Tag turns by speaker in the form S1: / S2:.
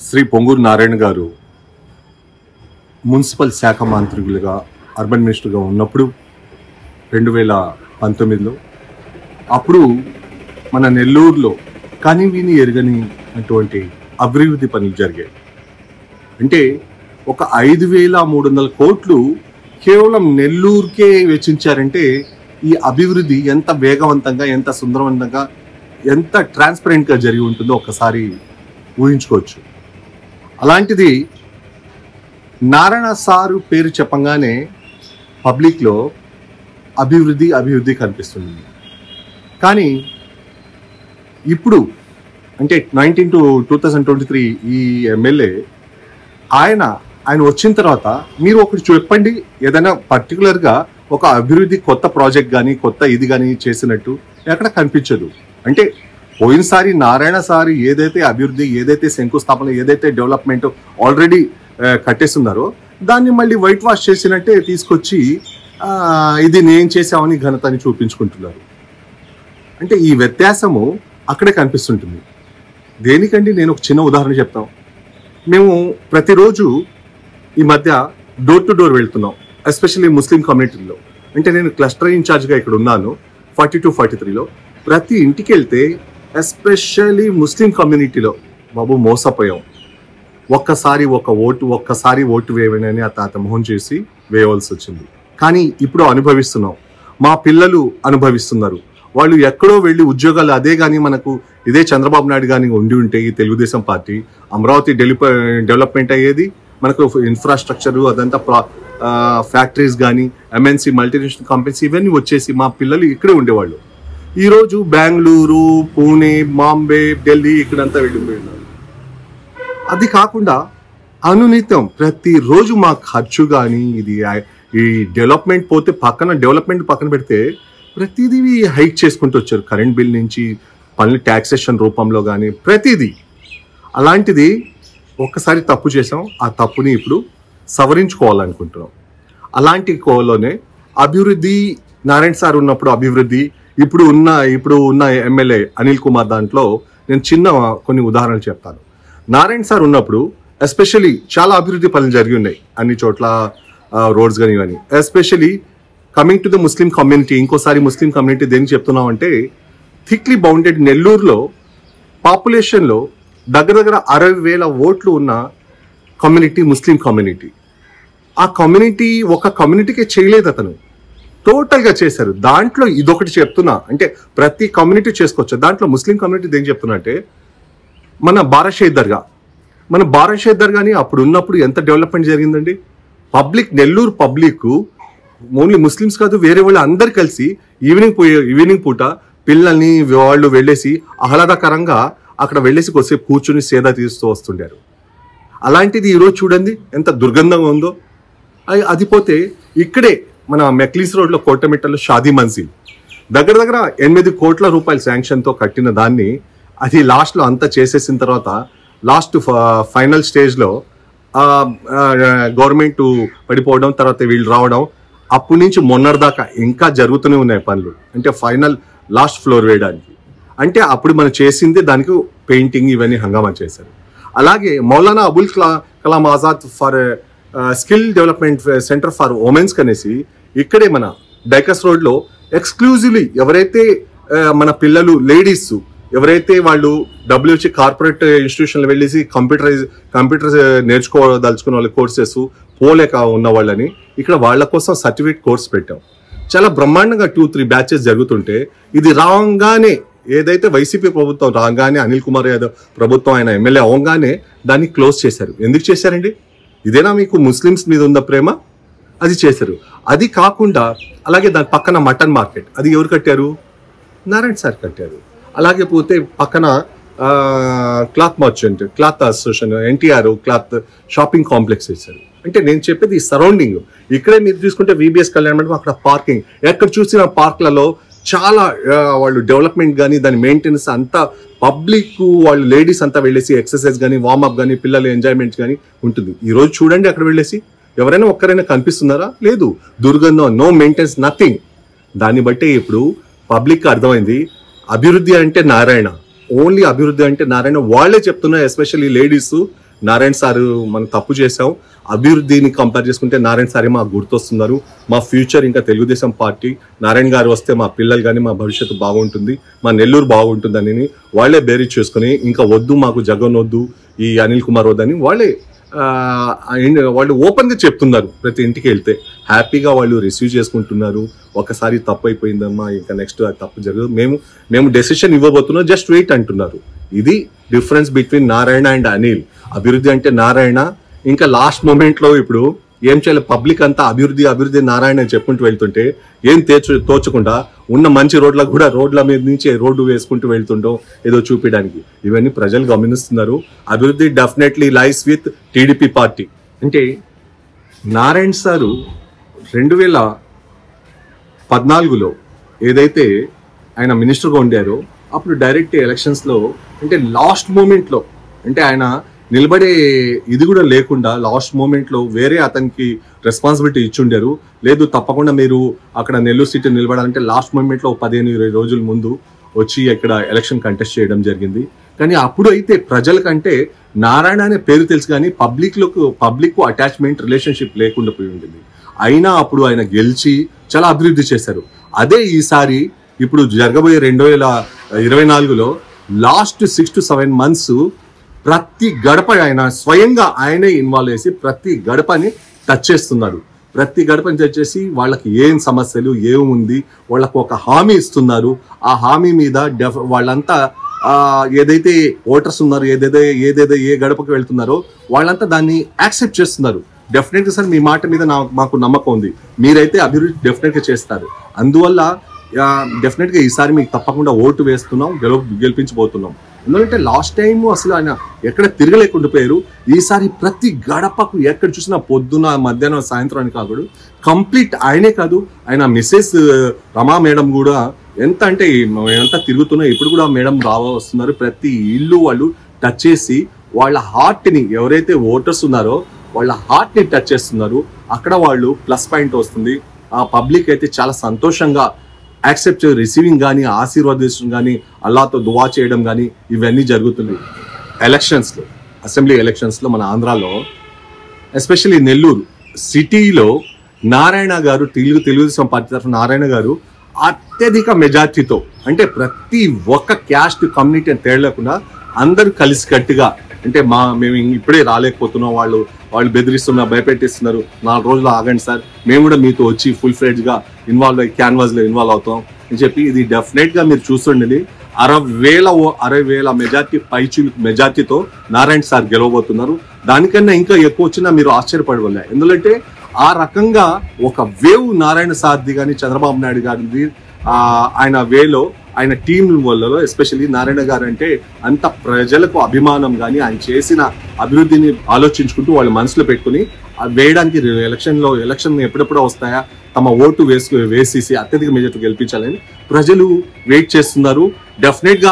S1: శ్రీ పొంగూరు నారాయణ గారు మున్సిపల్ శాఖ మంత్రులుగా అర్బన్ మినిస్టర్గా ఉన్నప్పుడు 2019లో అప్పుడు మన నెల్లూరులో కానీ విని ఎరగని అటువంటి అభివృద్ధి పనులు జరిగాయి. అంటే ఒక 5,300 కోట్లు కేవలం నెల్లూరుకే వెచ్చించారంటే ఈ అభివృద్ధి ఎంత వేగవంతంగా, ఎంత సుందరవంతంగా, ఎంత ట్రాన్స్పరెంట్గా జరిగి ఉంటుందో ఒక్కసారి ఊహించుకోవచ్చు. అలాంటిది నారాయణ సారు పేరు చెప్పంగానే పబ్లిక్లో అభివృద్ధి కనిపిస్తుంది. కానీ ఇప్పుడు అంటే 19 to 2023 ఈ ఎమ్మెల్యే ఆయన వచ్చిన తర్వాత మీరు ఒకటి చెప్పండి, ఏదైనా పర్టికులర్గా ఒక అభివృద్ధి కొత్త ప్రాజెక్ట్ కానీ కొత్త ఇది కానీ చేసినట్టు ఎక్కడ కనిపించదు. అంటే పోయినసారి నారాయణ సార్ ఏదైతే అభివృద్ధి, ఏదైతే శంకుస్థాపన, ఏదైతే డెవలప్మెంట్ ఆల్రెడీ కట్టేస్తున్నారో దాన్ని మళ్ళీ వైట్ వాష్ చేసినట్టే తీసుకొచ్చి ఇది నేను చేసామని ఘనతని చూపించుకుంటున్నారు. అంటే ఈ వ్యత్యాసము అక్కడే కనిపిస్తుంటుంది. దేనికండి నేను ఒక చిన్న ఉదాహరణ చెప్తాం. మేము ప్రతిరోజు ఈ మధ్య డోర్ టు డోర్ వెళ్తున్నాం, ఎస్పెషల్లీ ముస్లిం కమ్యూనిటీలో. అంటే నేను క్లస్టర్ ఇన్ఛార్జ్గా ఇక్కడ ఉన్నాను 42, 43లో. ప్రతి ఇంటికి వెళ్తే ఎస్పెషల్లీ ముస్లిం కమ్యూనిటీలో బాబు మోసపోయాం. ఒక్కసారి ఓటు వేయమని ఆ తాత మొహం చేసి వేయవలసి వచ్చింది. కానీ ఇప్పుడు అనుభవిస్తున్నాం, మా పిల్లలు అనుభవిస్తున్నారు. వాళ్ళు ఎక్కడో వెళ్ళి ఉద్యోగాలు, అదే కానీ మనకు ఇదే చంద్రబాబు నాయుడు కానీ ఉండి ఉంటే ఈ తెలుగుదేశం పార్టీ అమరావతి డెవలప్మెంట్ అయ్యేది, మనకు ఇన్ఫ్రాస్ట్రక్చరు అదంతా ఫ్యాక్టరీస్ కానీ ఎంఎన్సీ మల్టీనేషనల్ కంపెనీస్ ఇవన్నీ వచ్చేసి మా పిల్లలు ఇక్కడే ఉండేవాళ్ళు. ఈరోజు బెంగళూరు, పూణే, బాంబే, ఢిల్లీ ఇక్కడంతా వెళ్ళిపోయినారు. అది కాకుండా అనునిత్యం ప్రతిరోజు మా ఖర్చు కానీ ఇది ఈ డెవలప్మెంట్ డెవలప్మెంట్ పక్కన పెడితే ప్రతిదీ హైక్ చేసుకుంటూ వచ్చారు. కరెంట్ బిల్ నుంచి పన్ను ట్యాక్సేషన్ రూపంలో కానీ ప్రతిదీ. అలాంటిది ఒక్కసారి తప్పు చేసాం, ఆ తప్పుని ఇప్పుడు సవరించుకోవాలనుకుంటున్నాం. అలాంటి కోలోనే అభివృద్ధి, నారాయణ సార్ ఉన్నప్పుడు అభివృద్ధి, ఇప్పుడు ఉన్న ఎమ్మెల్యే అనిల్ కుమార్ దాంట్లో నేను చిన్న కొన్ని ఉదాహరణలు చెప్తాను. నారాయణ సార్ ఉన్నప్పుడు ఎస్పెషలీ చాలా అభివృద్ధి పనులు జరిగి ఉన్నాయి అన్ని చోట్ల, రోడ్స్ కానీ ఇవన్నీ. Especially coming to the Muslim community, ఇంకోసారి ముస్లిం కమ్యూనిటీ దేనికి చెప్తున్నాం అంటే థిక్లీ బౌండెడ్ నెల్లూరులో పాపులేషన్లో దగ్గర 60,000 ఓట్లు ఉన్న కమ్యూనిటీ ముస్లిం కమ్యూనిటీ. ఆ కమ్యూనిటీ ఒక కమ్యూనిటీకే చేయలేదు, అతను టోటల్గా చేశారు. దాంట్లో ఇదొకటి చెప్తున్నా, అంటే ప్రతి కమ్యూనిటీ చేసుకోవచ్చు. దాంట్లో ముస్లిం కమ్యూనిటీ ఏం చెప్తున్నా అంటే మన బారాషేద్ దర్గాని అప్పుడు ఉన్నప్పుడు ఎంత డెవలప్మెంట్ జరిగిందండి. నెల్లూరు పబ్లిక్ ఓన్లీ ముస్లిమ్స్ కాదు, వేరే వాళ్ళు అందరు కలిసి ఈవినింగ్ పూట పిల్లల్ని వాళ్ళు వెళ్ళేసి ఆహ్లాదకరంగా అక్కడ వెళ్ళేసి కొద్దిసేపు కూర్చుని సేద తీస్తూ వస్తుండారు. అలాంటిది ఈరోజు చూడండి ఎంత దుర్గంధంగా ఉందో. అది పోతే ఇక్కడే మన మెక్లీస్ రోడ్లో కోటమిట్టలో షాదీ మంజిల్ దగ్గర 8 కోట్ల రూపాయల శాంక్షన్తో కట్టిన దాన్ని అది లాస్ట్లో అంతా చేసేసిన తర్వాత లాస్ట్ ఫైనల్ స్టేజ్లో గవర్నమెంట్ పడిపోవడం, తర్వాత వీళ్ళు రావడం, అప్పటి నుంచి మొన్నటిదాకా ఇంకా జరుగుతూనే ఉన్నాయి పనులు. అంటే ఫైనల్ లాస్ట్ ఫ్లోర్ వేయడానికి. అంటే అప్పుడు మనం చేసింది దానికి పెయింటింగ్ ఇవన్నీ హంగామా చేశారు. అలాగే Maulana Abul Kalam Azad for skill development centre for womens కనేసి ఇక్కడే మన డైకస్ రోడ్లో ఎక్స్క్లూజివ్లీ ఎవరైతే మన పిల్లలు లేడీస్ ఎవరైతే వాళ్ళు డబ్బులు వచ్చి కార్పొరేట్ ఇన్స్టిట్యూషన్లో వెళ్ళేసి కంప్యూటర్ నేర్చుకోదలుచుకున్న వాళ్ళ కోర్సెస్ పోలేక ఉన్న వాళ్ళని ఇక్కడ వాళ్ళ కోసం సర్టిఫికేట్ కోర్స్ పెట్టాం. చాలా బ్రహ్మాండంగా 2-3 బ్యాచెస్ జరుగుతుంటే ఇది రాగానే ఏదైతే వైసీపీ ప్రభుత్వం రాగానే అనిల్ కుమార్ యాదవ్ ప్రభుత్వం ఆయన ఎమ్మెల్యే అవగానే దాన్ని క్లోజ్ చేశారు. ఎందుకు చేశారండి? ఇదేనా మీకు ముస్లిమ్స్ మీద ఉన్న ప్రేమ? అది చేశారు. అది కాకుండా అలాగే దాని పక్కన మటన్ మార్కెట్, అది ఎవరు కట్టారు? నారాయణ సార్ కట్టారు. అలాగే పోతే పక్కన cloth merchant, cloth association, NTR cloth shopping complex వేశారు. అంటే నేను చెప్పేది ఈ సరౌండింగ్. ఇక్కడే మీరు చూసుకుంటే VBS కళ్యాణ మండపం, అక్కడ పార్కింగ్, ఎక్కడ చూసిన పార్క్లలో చాలా వాళ్ళు డెవలప్మెంట్ కానీ దాని మెయింటెనెన్స్ అంతా పబ్లిక్ వాళ్ళు లేడీస్ అంతా వెళ్ళేసి ఎక్సర్సైజ్ కానీ వార్మప్ కానీ పిల్లల ఎంజాయ్మెంట్ కానీ ఉంటుంది. ఈరోజు చూడండి అక్కడ వెళ్ళేసి ఎవరైనా ఒక్కరైనా కనిపిస్తున్నారా? లేదు. దుర్గంధం, నో మెయింటెనెన్స్, నథింగ్. దాన్ని బట్టే ఇప్పుడు పబ్లిక్ అర్థమైంది అభివృద్ధి అంటే నారాయణ, ఓన్లీ అభివృద్ధి అంటే నారాయణ. వాళ్ళే చెప్తున్నారు, ఎస్పెషల్లీ లేడీస్, నారాయణ సారు మనం తప్పు చేసాం, అభివృద్ధిని కంపేర్ చేసుకుంటే నారాయణ సారే మాకు గుర్తొస్తున్నారు. మా ఫ్యూచర్ ఇంకా తెలుగుదేశం పార్టీ, నారాయణ గారు వస్తే మా పిల్లలు కానీ మా భవిష్యత్తు బాగుంటుంది, మా నెల్లూరు బాగుంటుందని వాళ్ళే బేరీజ్ చేసుకుని ఇంకా వద్దు మాకు జగన్ వద్దు, ఈ అనిల్ కుమార్ వద్దని వాళ్ళు ఓపెన్గా చెప్తున్నారు. ప్రతి ఇంటికి వెళ్తే హ్యాపీగా వాళ్ళు రిసీవ్ చేసుకుంటున్నారు. ఒకసారి తప్పు అయిపోయిందమ్మా, ఇంకా నెక్స్ట్ తప్పు జరగదు, మేము డెసిషన్ ఇవ్వబోతున్నాం, జస్ట్ వెయిట్ అంటున్నారు. ఇది difference between Narayana and Anil. అభివృద్ధి అంటే నారాయణ, ఇంకా లాస్ట్ మూమెంట్లో ఇప్పుడు ఏం చేయాలి, పబ్లిక్ అంతా అభివృద్ధి నారాయణ అని చెప్పుకుంటూ వెళ్తుంటే ఏం తోచకుండా ఉన్న మంచి రోడ్ల మీద నుంచి రోడ్డు వేసుకుంటూ వెళ్తుంటాం ఏదో చూపించడానికి. ఇవన్నీ ప్రజలు గమనిస్తున్నారు. అభివృద్ధి definitely lies with TDP party. అంటే నారాయణ సారు 2014లో ఏదైతే ఆయన మినిస్టర్గా ఉండారో అప్పుడు డైరెక్ట్ ఎలక్షన్స్లో అంటే లాస్ట్ మూమెంట్లో అంటే ఆయన నిలబడే ఇది కూడా లేకుండా లాస్ట్ మూమెంట్లో వేరే అతనికి రెస్పాన్సిబిలిటీ ఇచ్చుండారు. లేదు తప్పకుండా మీరు అక్కడ నెల్లూరు సిటీ నిలబడాలంటే లాస్ట్ మూమెంట్లో 15-20 రోజుల ముందు వచ్చి ఇక్కడ ఎలక్షన్ కంటెస్ట్ చేయడం జరిగింది. కానీ అప్పుడు అయితే ప్రజలకంటే నారాయణ అనే పేరు తెలుసు కానీ పబ్లిక్ అటాచ్మెంట్ రిలేషన్షిప్ లేకుండా పోయి ఉంటుంది. అయినా అప్పుడు ఆయన గెలిచి చాలా అభివృద్ధి చేశారు. అదే ఈసారి ఇప్పుడు జరగబోయే 2024లో లాస్ట్ 6 to 7 months ప్రతి గడప ఆయన స్వయంగా ఆయనే ఇన్వాల్వ్ చేసి ప్రతి గడపని టచ్ చేస్తున్నారు. ప్రతి గడపని టచ్ చేసి వాళ్ళకి ఏం సమస్యలు ఏముంది వాళ్ళకు ఒక హామీ ఇస్తున్నారు. ఆ హామీ మీద వాళ్ళంతా ఏదైతే ఓటర్స్ ఉన్నారో ఏదైతే ఏ గడపకి వెళ్తున్నారో వాళ్ళంతా దాన్ని యాక్సెప్ట్ చేస్తున్నారు. డెఫినెట్గా సార్ మీ మాట మీద మాకు నమ్మకం ఉంది, మీరైతే అభివృద్ధి డెఫినెట్గా చేస్తారు. అందువల్ల డెఫినెట్గా ఈసారి మీకు తప్పకుండా ఓటు వేస్తున్నాం, గెలిపించబోతున్నాం. ఎందుకంటే లాస్ట్ టైం అసలు ఆయన ఎక్కడ తిరగలేకుండా పోయారు. ఈసారి ప్రతి గడపకు ఎక్కడ చూసినా పొద్దున మధ్యాహ్నం సాయంత్రం అని కాదు కంప్లీట్ ఆయనే కాదు, ఆయన మిస్సెస్ రమా మేడం కూడా ఎంత తిరుగుతున్నా ఇప్పుడు కూడా మేడం వస్తున్నారు. ప్రతి ఇల్లు వాళ్ళు టచ్ చేసి వాళ్ళ హార్ట్ని ఎవరైతే ఓటర్స్ ఉన్నారో వాళ్ళ హార్ట్ని టచ్ చేస్తున్నారు. అక్కడ వాళ్ళు ప్లస్ పాయింట్ వస్తుంది. ఆ పబ్లిక్ అయితే చాలా సంతోషంగా యాక్సెప్ట్ రిసీవింగ్ కానీ ఆశీర్వాదించడం కానీ అల్లాతో దువా చేయడం కానీ ఇవన్నీ జరుగుతుంది. ఎలక్షన్స్లో అసెంబ్లీ ఎలక్షన్స్లో మన ఆంధ్రాలో ఎస్పెషల్లీ నెల్లూరు సిటీలో నారాయణ గారు తెలుగుదేశం పార్టీ తరఫున నారాయణ గారు అత్యధిక మెజార్టీతో అంటే ప్రతి ఒక్క క్యాస్ట్ కమ్యూనిటీ అని తేడలేకుండా అందరూ కలిసికట్టుగా అంటే మేము ఇప్పుడే రాలేకపోతున్నాం, వాళ్ళు బెదిరిస్తున్నారు, భయపెట్టిస్తున్నారు, 4 రోజులు ఆగండి సార్, మేము కూడా మీతో వచ్చి ఫుల్ ఫ్లెడ్జ్గా ఇన్వాల్వ్ అయ్యి క్యాన్వాస్లో ఇన్వాల్వ్ అవుతాం అని చెప్పి ఇది డెఫినెట్గా మీరు చూస్తుండండి. 60,000 మెజార్టీతో నారాయణ సార్ గెలవబోతున్నారు. దానికన్నా ఇంకా ఎక్కువ వచ్చినా మీరు ఆశ్చర్యపడవలే. ఎందుకంటే ఆ రకంగా ఒక వేవ్ నారాయణ సార్ది కానీ చంద్రబాబు నాయుడు గారిది ఆయన వేలో ఆయన టీం వల్ల ఎస్పెషల్లీ నారాయణ గారు అంటే అంత ప్రజలకు అభిమానం కానీ ఆయన చేసిన అభివృద్ధిని ఆలోచించుకుంటూ వాళ్ళు మనసులో పెట్టుకుని వేయడానికి ఎలక్షన్ ఎప్పుడెప్పుడో వస్తాయా తమ ఓటు వేసేసి అత్యధిక మెజార్టీ గెలిపించాలని ప్రజలు వెయిట్ చేస్తున్నారు. డెఫినెట్గా